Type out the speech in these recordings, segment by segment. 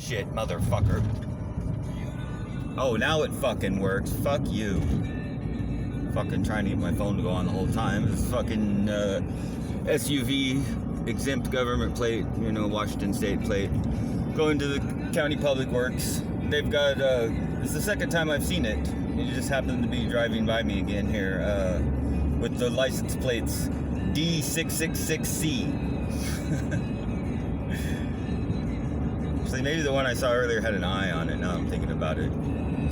Shit, motherfucker. Oh, now it fucking works. Fuck you. Fucking trying to get my phone to go on the whole time. This fucking SUV exempt government plate, you know, Washington State plate, going to the county public works. They've got, it's the second time I've seen it. You just happened to be driving by me again here, with the license plates D666C. Actually, maybe the one I saw earlier had an I on it. Now I'm thinking about it.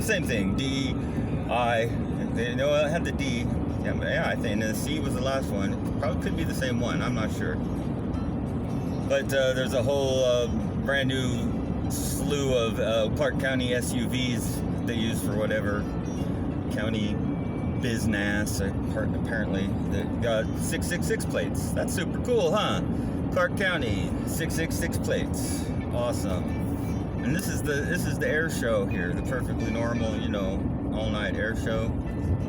Same thing, D, I. No, it had the D. Yeah, I think the C was the last one. It probably could be the same one. I'm not sure. But there's a whole brand new slew of Clark County SUVs they use for whatever county business. Apparently, they got 666 plates. That's super cool, huh? Clark County 666 plates. Awesome. And this is the air show here, the perfectly normal, you know, all night air show,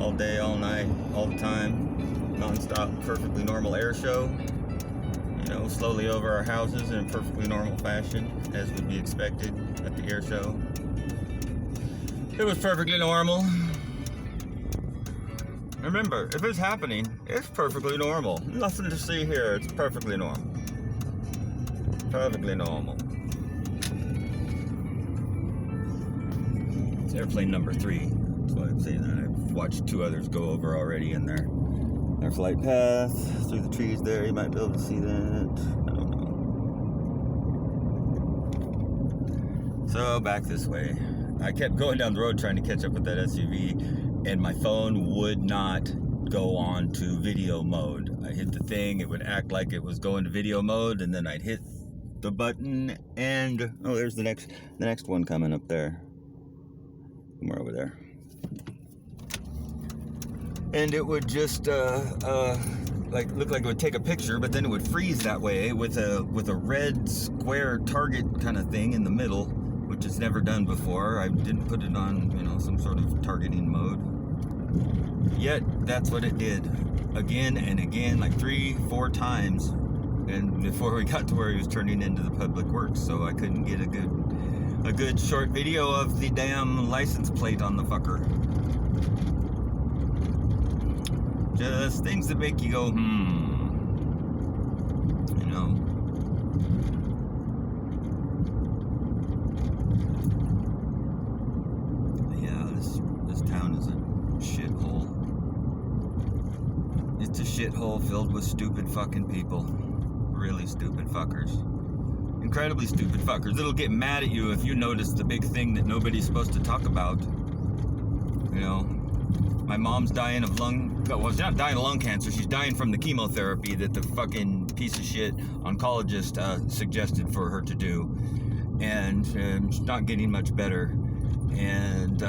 all day, all night, all the time, non-stop, perfectly normal air show. You know, slowly over our houses in a perfectly normal fashion, as would be expected at the air show. It was perfectly normal. Remember, if it's happening, it's perfectly normal. Nothing to see here. It's perfectly normal. Perfectly normal. It's airplane number 3. That's why I'm saying that. I've watched 2 others go over already in their flight path through the trees there. You might be able to see that. I don't know. So back this way. I kept going down the road trying to catch up with that SUV, and my phone would not go on to video mode. I hit the thing, it would act like it was going to video mode, and then I'd hit the button, and oh, there's the next one coming up there. Somewhere over there. And it would just like look like it would take a picture, but then it would freeze that way with a red square target kind of thing in the middle, which is never done before. I didn't put it on, you know, some sort of targeting mode. Yet that's what it did, again and again, like 3-4 times, and before we got to where he was turning into the public works, so I couldn't get a good short video of the damn license plate on the fucker. Just things that make you go, you know. Yeah, this town is a shithole. It's a shithole filled with stupid fucking people. Really stupid fuckers. Incredibly stupid fuckers. It'll get mad at you if you notice the big thing that nobody's supposed to talk about. You know, my mom's dying of well, she's not dying of lung cancer. She's dying from the chemotherapy that the fucking piece of shit oncologist suggested for her to do. And she's not getting much better. And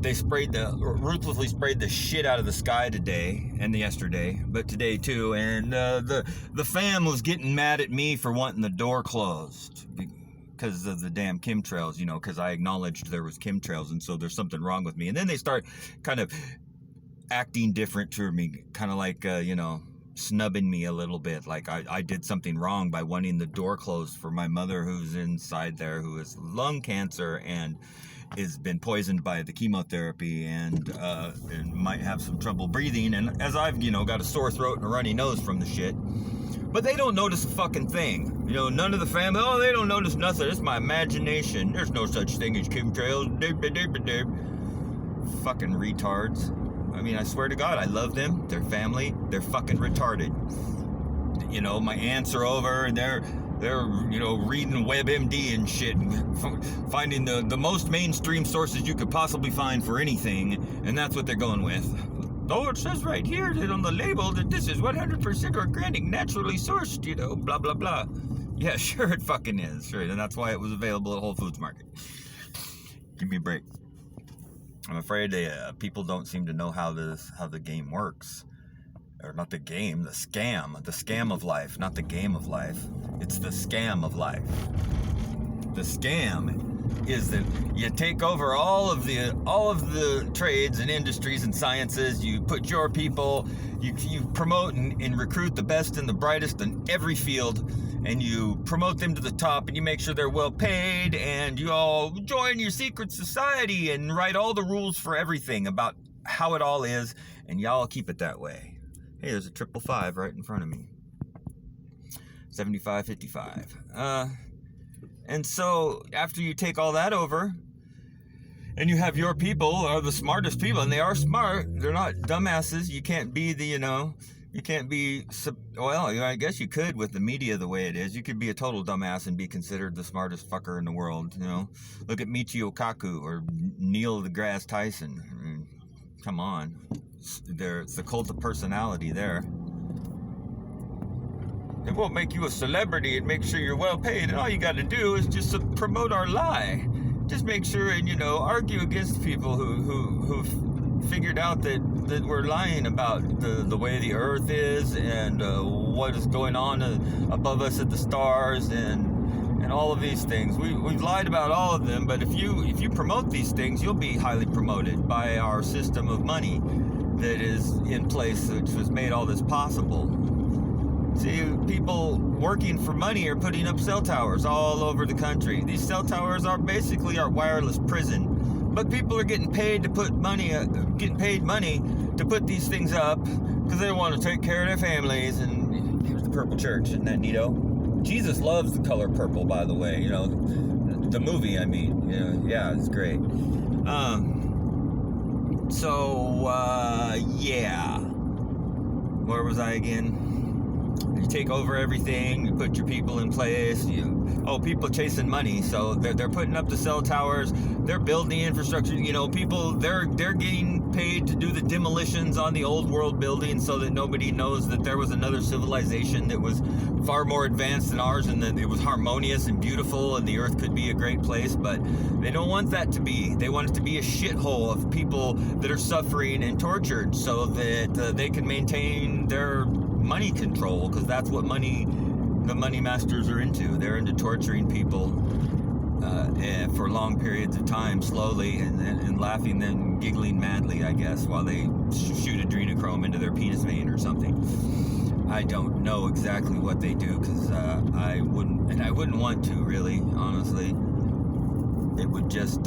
they ruthlessly sprayed the shit out of the sky today and yesterday, but today too. And the fam was getting mad at me for wanting the door closed because of the damn chemtrails, you know, because I acknowledged there was chemtrails, and so there's something wrong with me. And then they start kind of acting different to me, kind of like, you know, snubbing me a little bit, like I did something wrong by wanting the door closed for my mother who's inside there, who has lung cancer and has been poisoned by the chemotherapy and might have some trouble breathing, and as I've, you know, got a sore throat and a runny nose from the shit. But they don't notice a fucking thing. You know, none of the family, oh, they don't notice nothing. It's my imagination. There's no such thing as chemtrails. Fucking retards. I mean, I swear to God, I love them. Their family, they're fucking retarded. You know, my aunts are over, and they're you know, reading WebMD and shit, and finding the most mainstream sources you could possibly find for anything, and that's what they're going with. Oh, it says right here that on the label that this is 100% organic, naturally sourced, you know, blah, blah, blah. Yeah, sure it fucking is. Sure, and that's why it was available at Whole Foods Market. Give me a break. I'm afraid people don't seem to know how the game works. Or not the game, the scam of life, not the game of life. It's the scam of life. The scam is that you take over all of the trades and industries and sciences. You put your people, you promote and recruit the best and the brightest in every field, and you promote them to the top, and you make sure they're well paid, and you all join your secret society and write all the rules for everything about how it all is, and y'all keep it that way. Hey, there's a 555 right in front of me. 7555. And so after you take all that over, and you have your people are the smartest people, and they are smart. They're not dumbasses. You can't be you can't be, well, I guess you could with the media the way it is. You could be a total dumbass and be considered the smartest fucker in the world, Look at Michio Kaku or Neil deGrasse Tyson. I mean, come on. It's the cult of personality there. It won't make you a celebrity. It makes sure you're well paid, and all you got to do is just promote our lie. Just make sure and argue against people who've figured out that we're lying about the way the earth is and what is going on above us at the stars and all of these things. We've lied about all of them, but if you promote these things, you'll be highly promoted by our system of money that is in place, which has made all this possible. See, people working for money are putting up cell towers all over the country. These cell towers are basically our wireless prison, but people are getting paid money to put these things up because they want to take care of their families. And here's the purple church, isn't that neato? Jesus loves the color purple, by the way. The movie. I mean, yeah, it's great. Yeah. Where was I again? You take over everything, you put your people in place, people chasing money, so they're putting up the cell towers, they're building the infrastructure, people, they're getting paid to do the demolitions on the old world buildings so that nobody knows that there was another civilization that was far more advanced than ours and that it was harmonious and beautiful and the earth could be a great place, but they don't want that to be. They want it to be a shithole of people that are suffering and tortured so that they can maintain their money control, because that's what the money masters are into. They're into torturing people for long periods of time, slowly, and laughing, then giggling madly, I guess, while they shoot adrenochrome into their penis vein or something. I don't know exactly what they do, because I wouldn't want to, really, honestly. It would just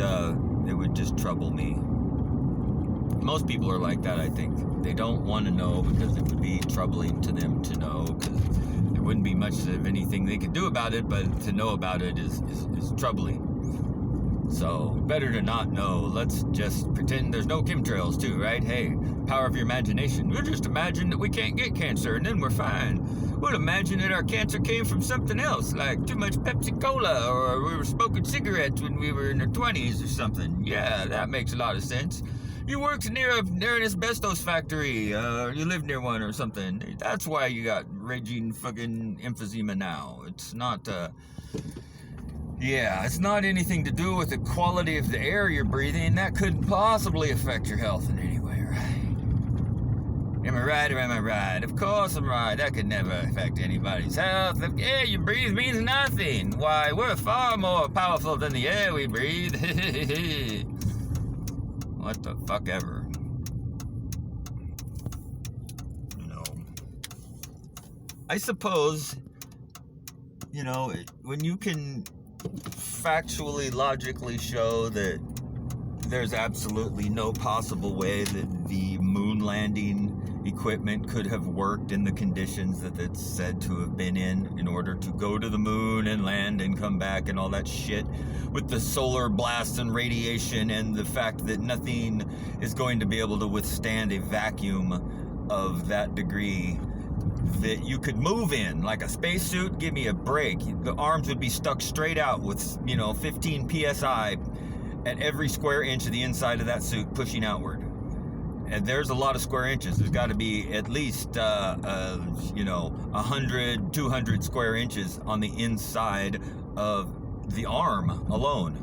trouble me. Most people are like that, I think. They don't want to know because it would be troubling to them to know, because there wouldn't be much of anything they could do about it, but to know about it is troubling. So, better to not know. Let's just pretend there's no chemtrails too, right? Hey, power of your imagination. We'll just imagine that we can't get cancer and then we're fine. We'll imagine that our cancer came from something else, like too much Pepsi-Cola, or we were smoking cigarettes when we were in our 20s or something. Yeah, that makes a lot of sense. You worked near an asbestos factory, you lived near one or something. That's why you got raging fucking emphysema now. It's not, it's not anything to do with the quality of the air you're breathing. That could possibly affect your health in any way, right? Am I right or am I right? Of course I'm right. That could never affect anybody's health. If air you breathe means nothing. Why, we're far more powerful than the air we breathe. What the fuck ever. I suppose, when you can factually, logically show that there's absolutely no possible way that the moon landing equipment could have worked in the conditions that it's said to have been in order to go to the moon and land and come back and all that shit, with the solar blasts and radiation and the fact that nothing is going to be able to withstand a vacuum of that degree that you could move in, like a spacesuit. Give me a break. The arms would be stuck straight out with 15 psi at every square inch of the inside of that suit pushing outward. And there's a lot of square inches. There's got to be at least 100, 200 square inches on the inside of the arm alone.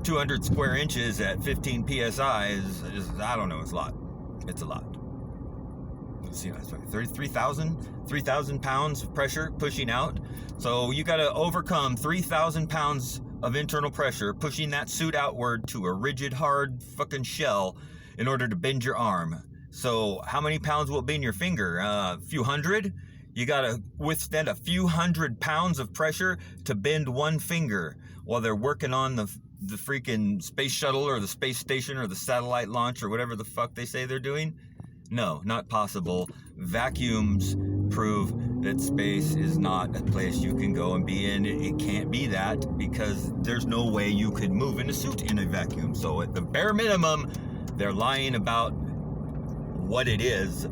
200 square inches at 15 psi is I don't know, it's a lot. It's a lot. Let's see, 3,000 pounds of pressure pushing out. So you got to overcome 3,000 pounds of internal pressure, pushing that suit outward to a rigid, hard fucking shell in order to bend your arm. So how many pounds will it be in your finger? A few hundred? You gotta withstand a few 100 pounds of pressure to bend one finger while they're working on the freaking space shuttle or the space station or the satellite launch or whatever the fuck they say they're doing. No, not possible. Vacuums prove that space is not a place you can go and be in. It can't be that because there's no way you could move in a suit in a vacuum. So at the bare minimum, they're lying about what it is,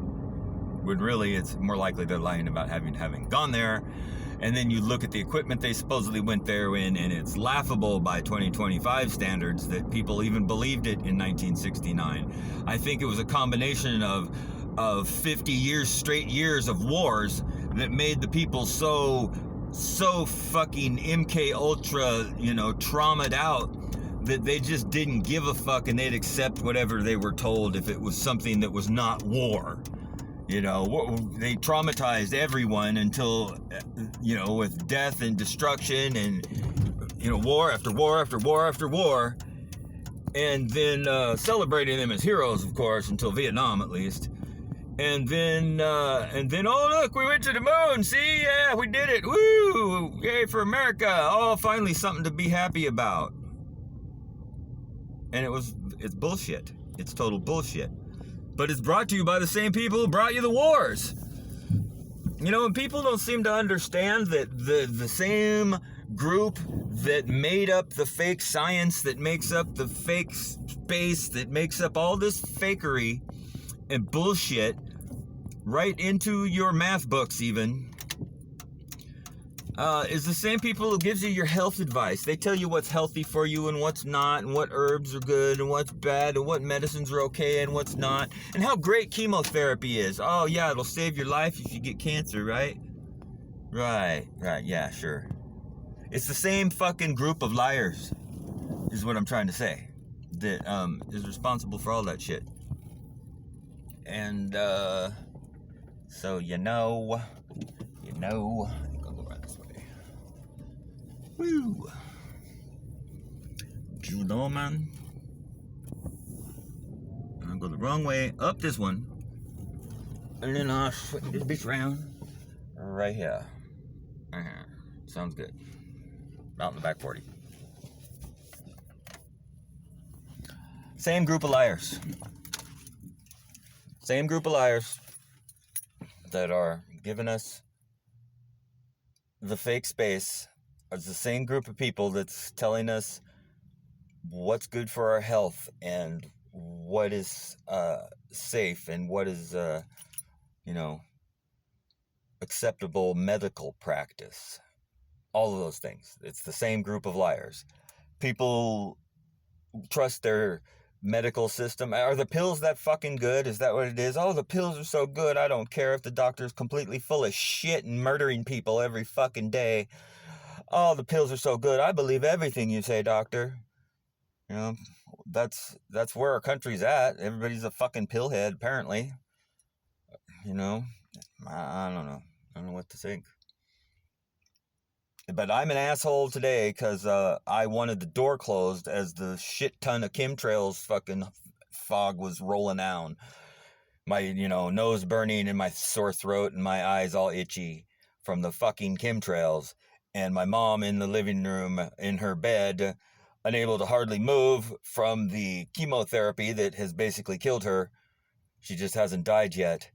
when really it's more likely they're lying about having gone there. And then you look at the equipment they supposedly went there in, and it's laughable by 2025 standards that people even believed it in 1969. I think it was a combination of 50 straight years of wars that made the people so fucking MK Ultra, traumatized out, that they just didn't give a fuck and they'd accept whatever they were told if it was something that was not war. They traumatized everyone until, with death and destruction and, war after war after war after war. And then celebrating them as heroes, of course, until Vietnam at least. And then, oh look, we went to the moon. See, yeah, we did it. Woo! Yay for America! Oh, finally something to be happy about. And it's bullshit. It's total bullshit. But it's brought to you by the same people who brought you the wars. And people don't seem to understand that the same group that made up the fake science, that makes up the fake space, that makes up all this fakery and bullshit right into your math books even, is the same people who gives you your health advice. They tell you what's healthy for you and what's not, and what herbs are good and what's bad, and what medicines are okay and what's not, and how great chemotherapy is. Oh yeah, it'll save your life if you get cancer, right? Right, yeah, sure. It's the same fucking group of liars, is what I'm trying to say, that is responsible for all that shit. And so woo. Man. I'll go the wrong way up this one. And then I'll switch this bitch around. Right here. Sounds good. Out in the back 40. Same group of liars. Same group of liars that are giving us the fake space. It's the same group of people that's telling us what's good for our health and what is safe and what is, acceptable medical practice. All of those things. It's the same group of liars. People trust their medical system. Are the pills that fucking good? Is that what it is? Oh, the pills are so good. I don't care if the doctor's completely full of shit and murdering people every fucking day. Oh, the pills are so good. I believe everything you say, doctor. That's where our country's at. Everybody's a fucking pillhead, apparently. I don't know. I don't know what to think. But I'm an asshole today because I wanted the door closed as the shit ton of chemtrails fucking fog was rolling down. My, nose burning and my sore throat and my eyes all itchy from the fucking chemtrails. And my mom in the living room in her bed, unable to hardly move from the chemotherapy that has basically killed her. She just hasn't died yet.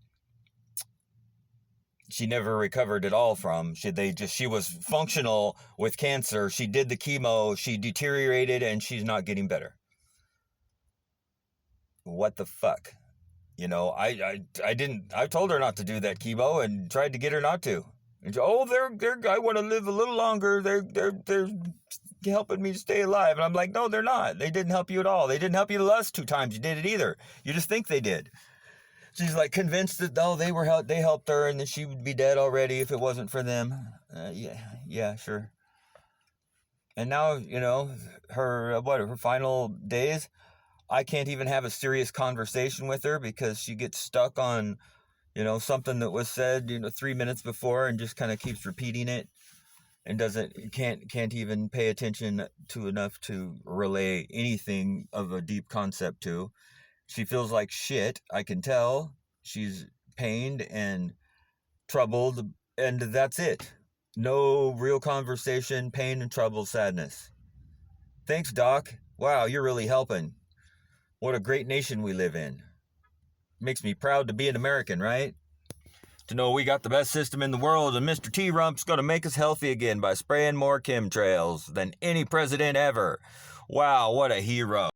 She never recovered at all from. She was functional with cancer. She did the chemo. She deteriorated and she's not getting better. What the fuck? I told her not to do that chemo and tried to get her not to. I want to live a little longer. They're helping me to stay alive. And I'm like, no, they're not. They didn't help you at all. They didn't help you the last 2 times you did it either. You just think they did. She's like convinced that, they helped her and that she would be dead already if it wasn't for them. Yeah, sure. And now, her final days, I can't even have a serious conversation with her because she gets stuck on, something that was said, 3 minutes before and just kind of keeps repeating it. and can't even pay attention to enough to relay anything of a deep concept to. She feels like shit, I can tell. She's pained and troubled, and that's it. No real conversation, pain and trouble, sadness. Thanks, Doc. Wow, you're really helping. What a great nation we live in. Makes me proud to be an American, right? To know we got the best system in the world, and Mr. T-Rump's gonna make us healthy again by spraying more chemtrails than any president ever. Wow, what a hero.